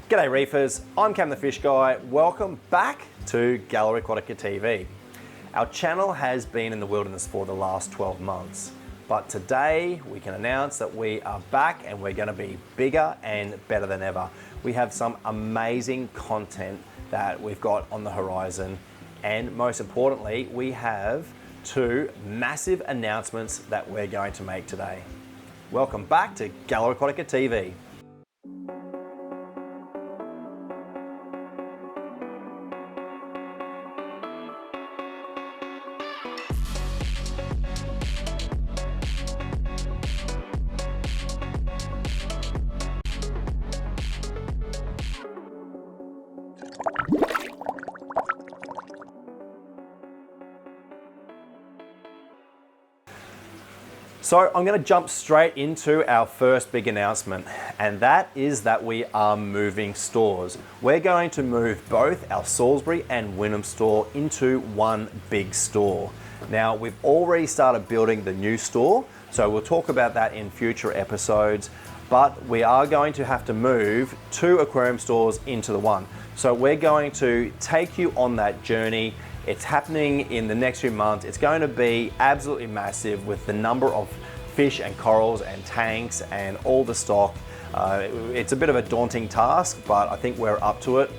G'day reefers, I'm Cam the Fish Guy. Welcome back to Gallery Aquatica TV. Our channel has been in the wilderness for the last 12 months, but today we can announce that we are back and we're going to be bigger and better than ever. We have some amazing content that we've got on the horizon, and most importantly, we have two massive announcements that we're going to make today. Welcome back to Gallery Aquatica TV. So I'm going to jump straight into our first big announcement, and that is that we are moving stores. We're going to move both our Salisbury and Wynnum store into one big store. Now, we've already started building the new store, so we'll talk about that in future episodes, but we are going to have to move two aquarium stores into the one. So we're going to take you on that journey. It's happening in the next few months. It's going to be absolutely massive with the number of fish and corals and tanks and all the stock. It's a bit of a daunting task, but I think we're up to it.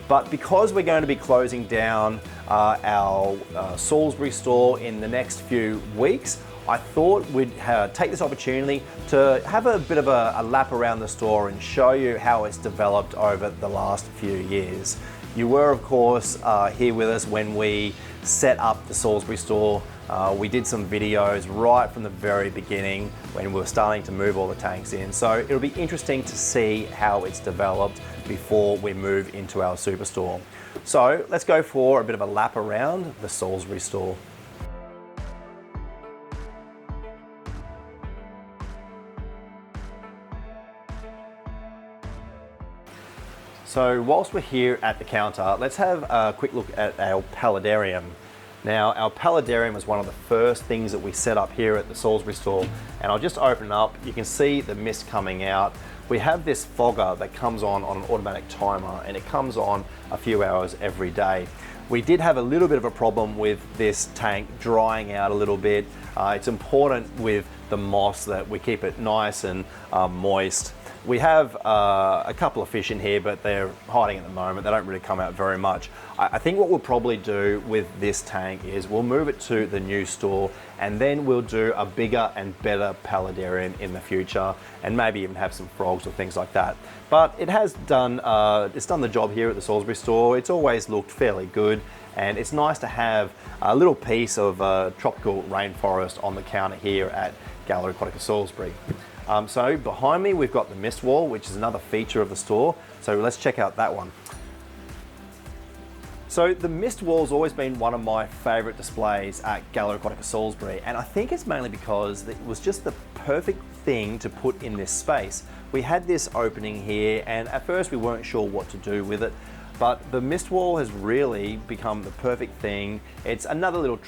But because we're going to be closing down our Salisbury store in the next few weeks, I thought we'd take this opportunity to have a bit of a lap around the store and show you how it's developed over the last few years. You were, of course, here with us when we set up the Salisbury store. We did some videos right from the very beginning when we were starting to move all the tanks in. So it'll be interesting to see how it's developed before we move into our superstore. So let's go for a bit of a lap around the Salisbury store. So whilst we're here at the counter, let's have a quick look at our paludarium. Now, our paludarium is one of the first things that we set up here at the Salisbury store, and I'll just open it up. You can see the mist coming out. We have this fogger that comes on an automatic timer, and it comes on a few hours every day. We did have a little bit of a problem with this tank drying out a little bit. It's important with the moss that we keep it nice and moist. We have a couple of fish in here, but they're hiding at the moment. They don't really come out very much. I think what we'll probably do with this tank is we'll move it to the new store, and then we'll do a bigger and better paludarium in the future, and maybe even have some frogs or things like that. But it has done, it's done the job here at the Salisbury store. It's always looked fairly good, and it's nice to have a little piece of tropical rainforest on the counter here at Gallery Aquatica Salisbury. So behind me we've got the mist wall, which is another feature of the store. So let's check out that one. So the mist wall's always been one of my favourite displays at Gallery Aquatica Salisbury, and I think it's mainly because it was just the perfect thing to put in this space. We had this opening here, and at first we weren't sure what to do with it, but the mist wall has really become the perfect thing. It's another little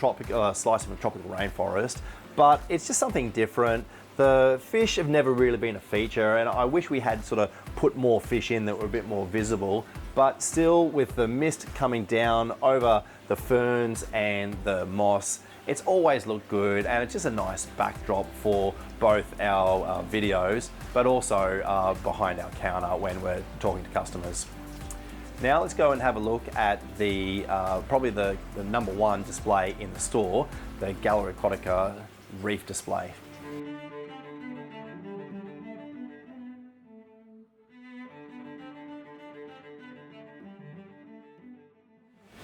slice of a tropical rainforest, but it's just something different. The fish have never really been a feature, and I wish we had sort of put more fish in that were a bit more visible, but still with the mist coming down over the ferns and the moss, it's always looked good, and it's just a nice backdrop for both our videos, but also behind our counter when we're talking to customers. Now let's go and have a look at the probably the number one display in the store, the Gallery Aquatica Reef display.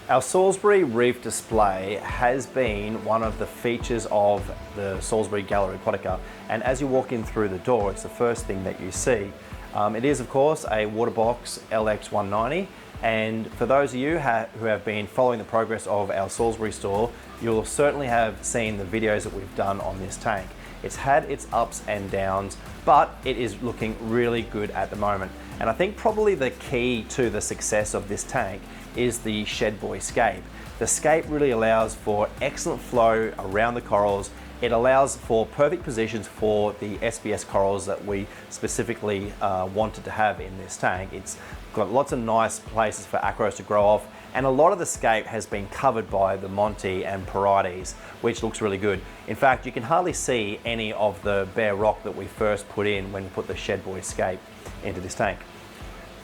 Our Ssbury Reef display has been one of the features of the Salisbury Gallery Aquatica, and as you walk in through the door, it's the first thing that you see. It is, of course, a Waterbox LX190, and for those of you who have been following the progress of our Salisbury store, you'll certainly have seen the videos that we've done on this tank. It's had its ups and downs, but it is looking really good at the moment. And I think probably the key to the success of this tank is the Shed Boy scape. The scape really allows for excellent flow around the corals, It allows for perfect positions for the SBS corals that we specifically wanted to have in this tank. It's got lots of nice places for acros to grow off, and a lot of the scape has been covered by the Monty and Porites, which looks really good. In fact, you can hardly see any of the bare rock that we first put in when we put the Ssbury scape into this tank.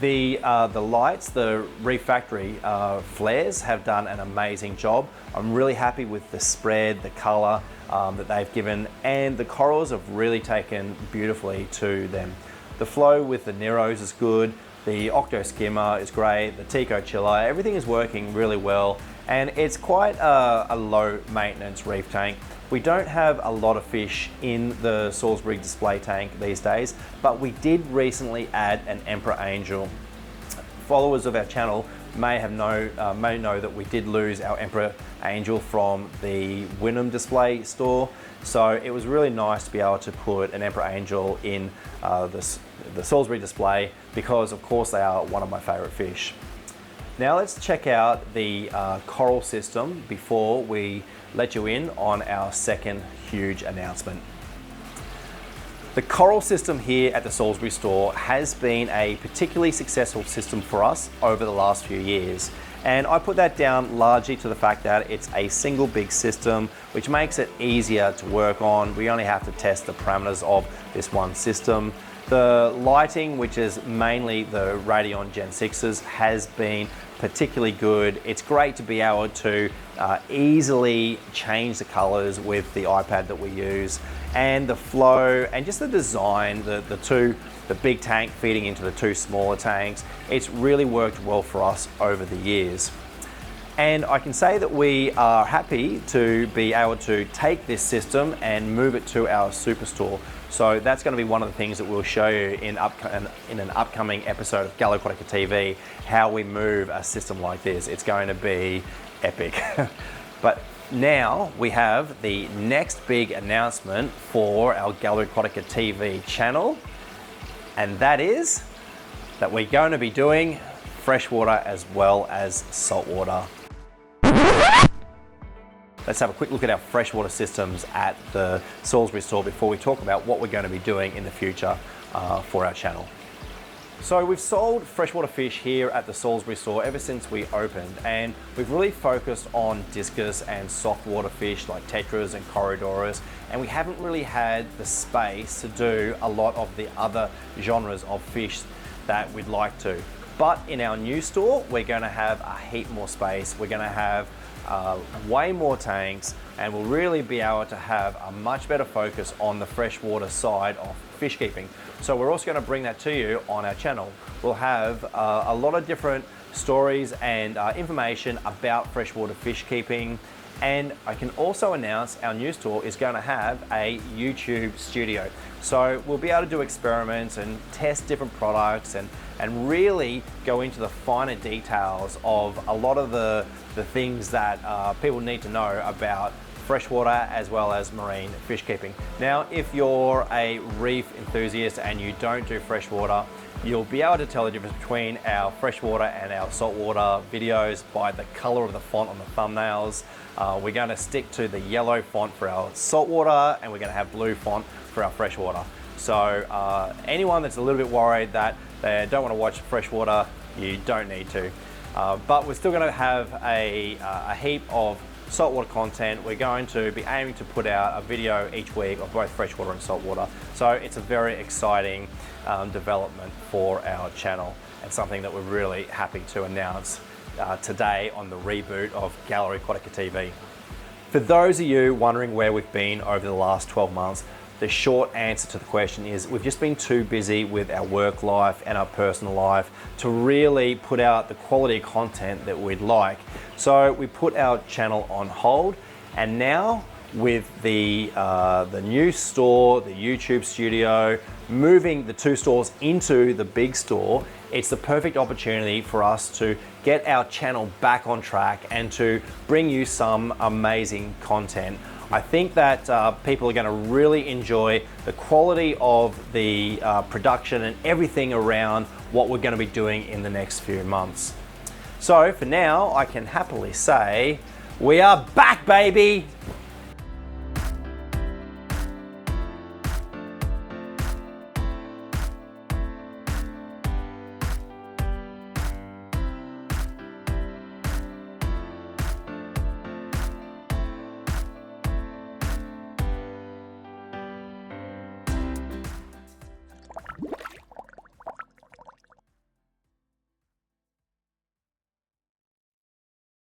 The lights, the Reef Factory flares have done an amazing job. I'm really happy with the spread, the color that they've given, and the corals have really taken beautifully to them. The flow with the Neros is good, the Octo Skimmer is great, the Tico Chiller, everything is working really well, and it's quite a low maintenance reef tank. We don't have a lot of fish in the Ssbury display tank these days, but we did recently add an Emperor Angel. Followers of our channel may know that we did lose our Emperor Angel from the Wynnum display store, so it was really nice to be able to put an Emperor Angel in the Ssbury display, because of course they are one of my favorite fish. Now let's check out the coral system before we let you in on our second huge announcement. The coral system here at the Ssbury store has been a particularly successful system for us over the last few years. And I put that down largely to the fact that it's a single big system, which makes it easier to work on. We only have to test the parameters of this one system. The lighting, which is mainly the Radion Gen 6s, has been particularly good. It's great to be able to easily change the colors with the iPad that we use, and the flow and just the design, the big tank feeding into the two smaller tanks. It's really worked well for us over the years. And I can say that we are happy to be able to take this system and move it to our Superstore. So that's going to be one of the things that we'll show you in an upcoming episode of Gallery Aquatica TV, how we move a system like this. It's going to be epic. But now we have the next big announcement for our Gallery Aquatica TV channel, and that is that we're going to be doing freshwater as well as saltwater. Let's have a quick look at our freshwater systems at the Ssbury store before we talk about what we're going to be doing in the future for our channel. So we've sold freshwater fish here at the Ssbury store ever since we opened, and we've really focused on discus and softwater fish like tetras and corridoras, and we haven't really had the space to do a lot of the other genres of fish that we'd like to. But in our new store, we're going to have a heap more space. We're going to have way more tanks, and we'll really be able to have a much better focus on the freshwater side of fish keeping. So we're also going to bring that to you on our channel. We'll have a lot of different stories and information about freshwater fish keeping. And I can also announce our new store is going to have a YouTube studio. So we'll be able to do experiments and test different products and really go into the finer details of a lot of the things that people need to know about freshwater as well as marine fish keeping. Now, if you're a reef enthusiast and you don't do freshwater, you'll be able to tell the difference between our freshwater and our saltwater videos by the color of the font on the thumbnails. We're going to stick to the yellow font for our saltwater, and we're going to have blue font for our freshwater. So anyone that's a little bit worried that they don't want to watch freshwater, you don't need to. But we're still going to have a heap of saltwater content. We're going to be aiming to put out a video each week of both freshwater and saltwater. So it's a very exciting development for our channel, and something that we're really happy to announce today on the reboot of Gallery Aquatica TV. For those of you wondering where we've been over the last 12 months, the short answer to the question is we've just been too busy with our work life and our personal life to really put out the quality content that we'd like. So we put our channel on hold, and now with the new store, the YouTube studio, moving the two stores into the big store, it's the perfect opportunity for us to get our channel back on track and to bring you some amazing content. I think that people are going to really enjoy the quality of the production and everything around what we're going to be doing in the next few months. So for now, I can happily say we are back, baby!